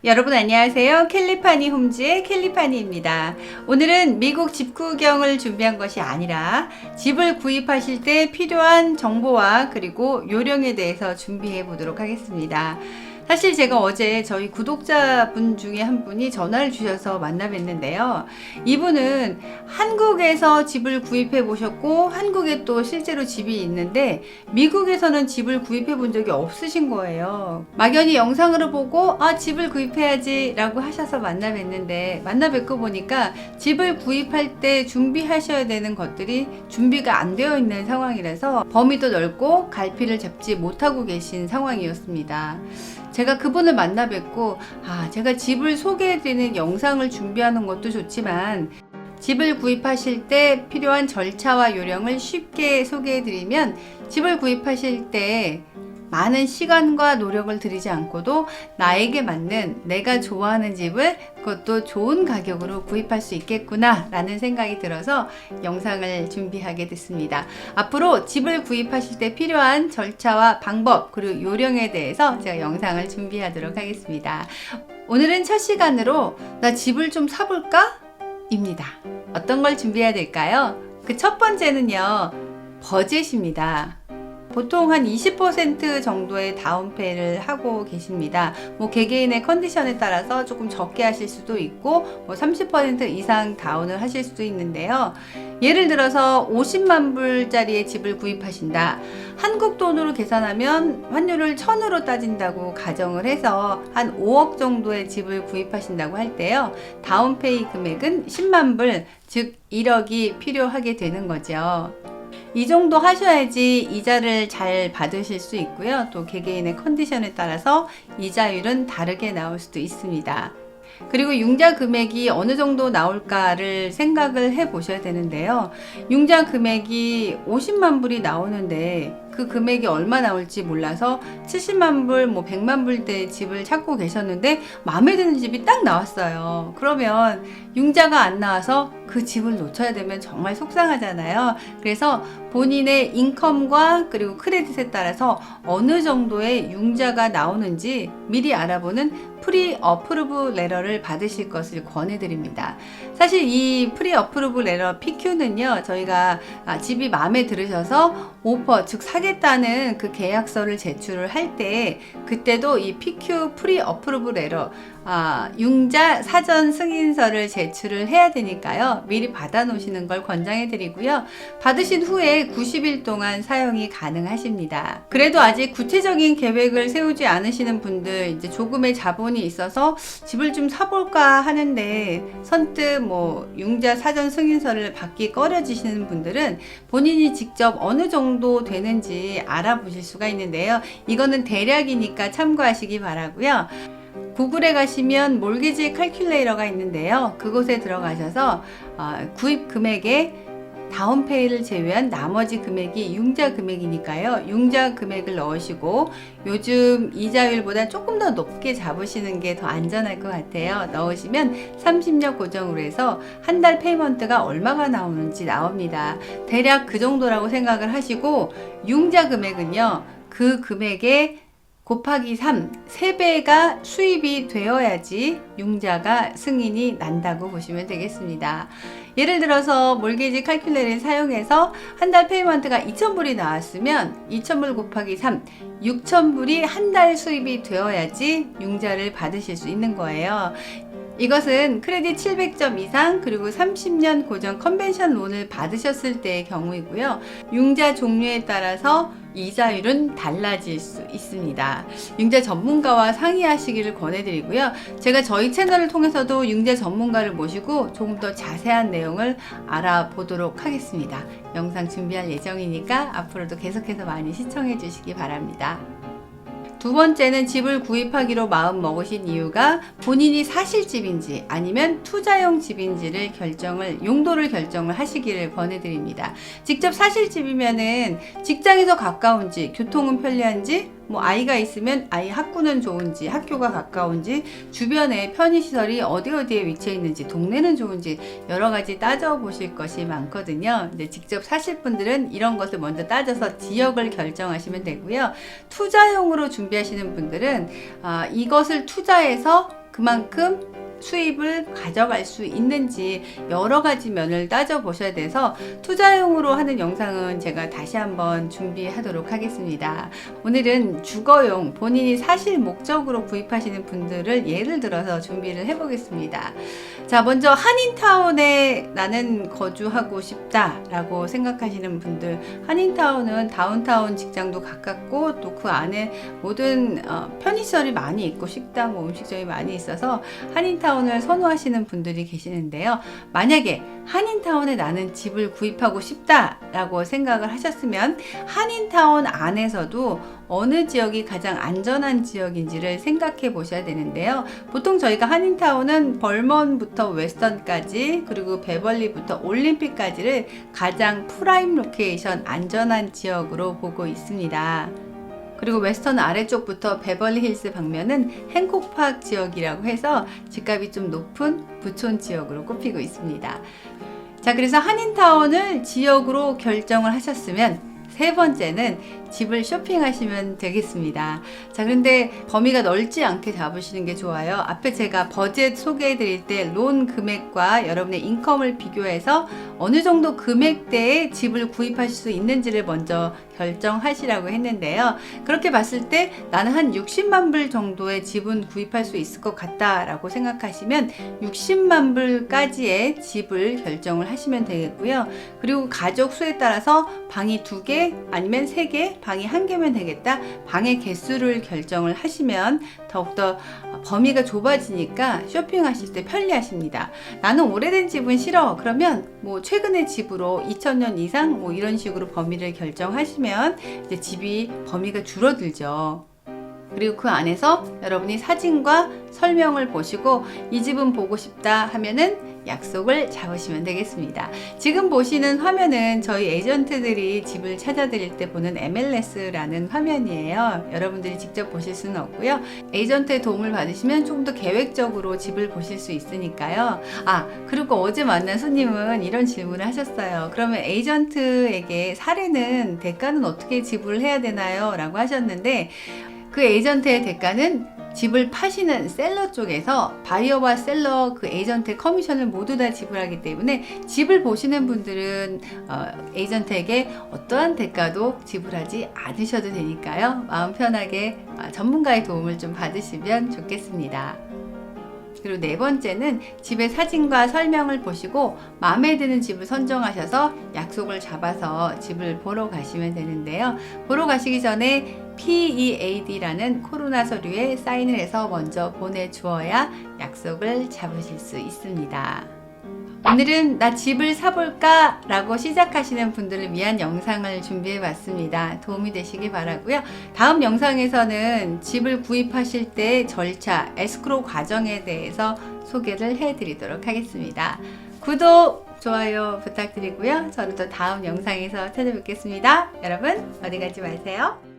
여러분 안녕하세요. 캘리파니 홈즈의 캘리파니입니다. 오늘은 미국 집 구경을 준비한 것이 아니라 집을 구입하실 때 필요한 정보와 그리고 요령에 대해서 준비해 보도록 하겠습니다. 사실 제가 어제 저희 구독자분 중에 한 분이 전화를 주셔서 만나 뵀는데요. 이분은 한국에서 집을 구입해 보셨고 한국에 또 실제로 집이 있는데 미국에서는 집을 구입해 본 적이 없으신 거예요. 막연히 영상으로 보고 집을 구입해야지 라고 하셔서 만나 뵀는데 만나 뵙고 보니까 집을 구입할 때 준비하셔야 되는 것들이 준비가 안 되어 있는 상황이라서 범위도 넓고 갈피를 잡지 못하고 계신 상황이었습니다. 제가 그분을 만나 뵙고 제가 집을 소개해드리는 영상을 준비하는 것도 좋지만 집을 구입하실 때 필요한 절차와 요령을 쉽게 소개해드리면 집을 구입하실 때 많은 시간과 노력을 들이지 않고도 나에게 맞는 내가 좋아하는 집을 그것도 좋은 가격으로 구입할 수 있겠구나 라는 생각이 들어서 영상을 준비하게 됐습니다. 앞으로 집을 구입하실 때 필요한 절차와 방법 그리고 요령에 대해서 제가 영상을 준비하도록 하겠습니다. 오늘은 첫 시간으로 나 집을 좀 사볼까? 입니다. 어떤 걸 준비해야 될까요? 그 첫 번째는요, 버젯입니다. 보통 한 20% 정도의 다운페이를 하고 계십니다. 개개인의 컨디션에 따라서 조금 적게 하실 수도 있고 30% 이상 다운을 하실 수도 있는데요. 예를 들어서 50만 불짜리의 집을 구입하신다. 한국 돈으로 계산하면 환율을 1000으로 따진다고 가정을 해서 한 5억 정도의 집을 구입하신다고 할 때요. 다운페이 금액은 10만 불, 즉 1억이 필요하게 되는 거죠. 이 정도 하셔야지 이자를 잘 받으실 수 있고요. 또 개개인의 컨디션에 따라서 이자율은 다르게 나올 수도 있습니다. 그리고 융자 금액이 어느 정도 나올까를 생각을 해 보셔야 되는데요. 융자 금액이 50만 불이 나오는데 그 금액이 얼마 나올지 몰라서 70만 불, 100만 불대의 집을 찾고 계셨는데 마음에 드는 집이 딱 나왔어요. 그러면 융자가 안 나와서 그 집을 놓쳐야 되면 정말 속상하잖아요. 그래서 본인의 인컴과 그리고 크레딧에 따라서 어느 정도의 융자가 나오는지 미리 알아보는 프리 어프루브 레터를 받으실 것을 권해드립니다. 사실 이 프리 어프루브 레터 PQ는요, 저희가 집이 마음에 들으셔서 오퍼, 즉 사겠다는 그 계약서를 제출을 할 때 그때도 이 PQ 프리 어프루브 레터 융자 사전 승인서를 제출을 해야 되니까요. 미리 받아 놓으시는 걸 권장해 드리고요. 받으신 후에 90일 동안 사용이 가능하십니다. 그래도 아직 구체적인 계획을 세우지 않으시는 분들, 이제 조금의 자본이 있어서 집을 좀 사볼까 하는데 선뜻 융자 사전 승인서를 받기 꺼려지시는 분들은 본인이 직접 어느 정도 되는지 알아보실 수가 있는데요. 이거는 대략이니까 참고하시기 바라고요. 구글에 가시면 몰기지 칼큘레이터가 있는데요. 그곳에 들어가셔서 구입 금액에 다운페이를 제외한 나머지 금액이 융자 금액이니까요. 융자 금액을 넣으시고 요즘 이자율보다 조금 더 높게 잡으시는 게 더 안전할 것 같아요. 넣으시면 30년 고정으로 해서 한 달 페이먼트가 얼마가 나오는지 나옵니다. 대략 그 정도라고 생각을 하시고 융자 금액은요. 그 금액에 곱하기 3, 3배가 수입이 되어야지 융자가 승인이 난다고 보시면 되겠습니다. 예를 들어서 몰게지 칼큘레이터를 사용해서 한 달 페이먼트가 2,000불이 나왔으면 2,000불 곱하기 3, 6,000불이 한 달 수입이 되어야지 융자를 받으실 수 있는 거예요. 이것은 크레딧 700점 이상 그리고 30년 고정 컨벤션 론을 받으셨을 때의 경우이고요. 융자 종류에 따라서 이자율은 달라질 수 있습니다. 융자 전문가와 상의하시기를 권해드리고요. 제가 저희 채널을 통해서도 융자 전문가를 모시고 조금 더 자세한 내용을 알아보도록 하겠습니다. 영상 준비할 예정이니까 앞으로도 계속해서 많이 시청해 주시기 바랍니다. 두 번째는 집을 구입하기로 마음 먹으신 이유가 본인이 사실 집인지 아니면 투자용 집인지를 용도를 결정을 하시기를 권해드립니다. 직접 사실 집이면은 직장에서 가까운지, 교통은 편리한지, 아이가 있으면 아이 학구는 좋은지, 학교가 가까운지, 주변에 편의시설이 어디에 위치해 있는지, 동네는 좋은지 여러 가지 따져보실 것이 많거든요. 근데 직접 사실 분들은 이런 것을 먼저 따져서 지역을 결정하시면 되고요. 투자용으로 준비하시는 분들은 이것을 투자해서 그만큼 수입을 가져갈 수 있는지 여러 가지 면을 따져보셔야 돼서 투자용으로 하는 영상은 제가 다시 한번 준비하도록 하겠습니다. 오늘은 주거용, 본인이 사실 목적으로 구입하시는 분들을 예를 들어서 준비를 해보겠습니다. 자, 먼저 한인타운에 나는 거주하고 싶다라고 생각하시는 분들, 한인타운은 다운타운 직장도 가깝고 또 그 안에 모든 편의시설이 많이 있고 식당, 음식점이 많이 있어서 한인타운을 선호하시는 분들이 계시는데요. 만약에 한인타운에 나는 집을 구입하고 싶다라고 생각을 하셨으면 한인타운 안에서도 어느 지역이 가장 안전한 지역인지를 생각해 보셔야 되는데요. 보통 저희가 한인타운은 벌먼부터 웨스턴까지 그리고 베벌리부터 올림픽까지를 가장 프라임 로케이션 안전한 지역으로 보고 있습니다. 그리고 웨스턴 아래쪽부터 베벌리 힐스 방면은 행콕파크 지역이라고 해서 집값이 좀 높은 부촌 지역으로 꼽히고 있습니다. 자, 그래서 한인타운을 지역으로 결정을 하셨으면 세 번째는 집을 쇼핑하시면 되겠습니다. 자, 그런데 범위가 넓지 않게 잡으시는 게 좋아요. 앞에 제가 버젯 소개해 드릴 때 론 금액과 여러분의 인컴을 비교해서 어느 정도 금액대의 집을 구입하실 수 있는지를 먼저 결정하시라고 했는데요. 그렇게 봤을 때 나는 한 60만 불 정도의 집은 구입할 수 있을 것 같다라고 생각하시면 60만 불까지의 집을 결정을 하시면 되겠고요. 그리고 가족 수에 따라서 방이 2개 아니면 3개, 방이 1개면 되겠다. 방의 개수를 결정을 하시면 더욱더 범위가 좁아지니까 쇼핑하실 때 편리하십니다. 나는 오래된 집은 싫어. 그러면 뭐 최근의 집으로 2000년 이상 뭐 이런 식으로 범위를 결정하시면 이제 집이 범위가 줄어들죠. 그리고 그 안에서 여러분이 사진과 설명을 보시고 이 집은 보고 싶다 하면은 약속을 잡으시면 되겠습니다. 지금 보시는 화면은 저희 에이전트들이 집을 찾아드릴 때 보는 MLS라는 화면이에요. 여러분들이 직접 보실 수는 없고요. 에이전트의 도움을 받으시면 조금 더 계획적으로 집을 보실 수 있으니까요. 아, 그리고 어제 만난 손님은 이런 질문을 하셨어요. 그러면 에이전트에게 사례는 대가는 어떻게 지불을 해야 되나요? 라고 하셨는데 그 에이전트의 대가는 집을 파시는 셀러 쪽에서 바이어와 셀러 그 에이전트의 커미션을 모두 다 지불하기 때문에 집을 보시는 분들은 에이전트에게 어떠한 대가도 지불하지 않으셔도 되니까요. 마음 편하게 전문가의 도움을 좀 받으시면 좋겠습니다. 그리고 네 번째는 집의 사진과 설명을 보시고 마음에 드는 집을 선정하셔서 약속을 잡아서 집을 보러 가시면 되는데요. 보러 가시기 전에 PEAD라는 코로나 서류에 사인을 해서 먼저 보내주어야 약속을 잡으실 수 있습니다. 오늘은 나 집을 사볼까? 라고 시작하시는 분들을 위한 영상을 준비해 봤습니다. 도움이 되시기 바라고요. 다음 영상에서는 집을 구입하실 때 절차, 에스크로 과정에 대해서 소개를 해 드리도록 하겠습니다. 구독, 좋아요 부탁드리고요. 저는 또 다음 영상에서 찾아뵙겠습니다. 여러분 어디 가지 마세요.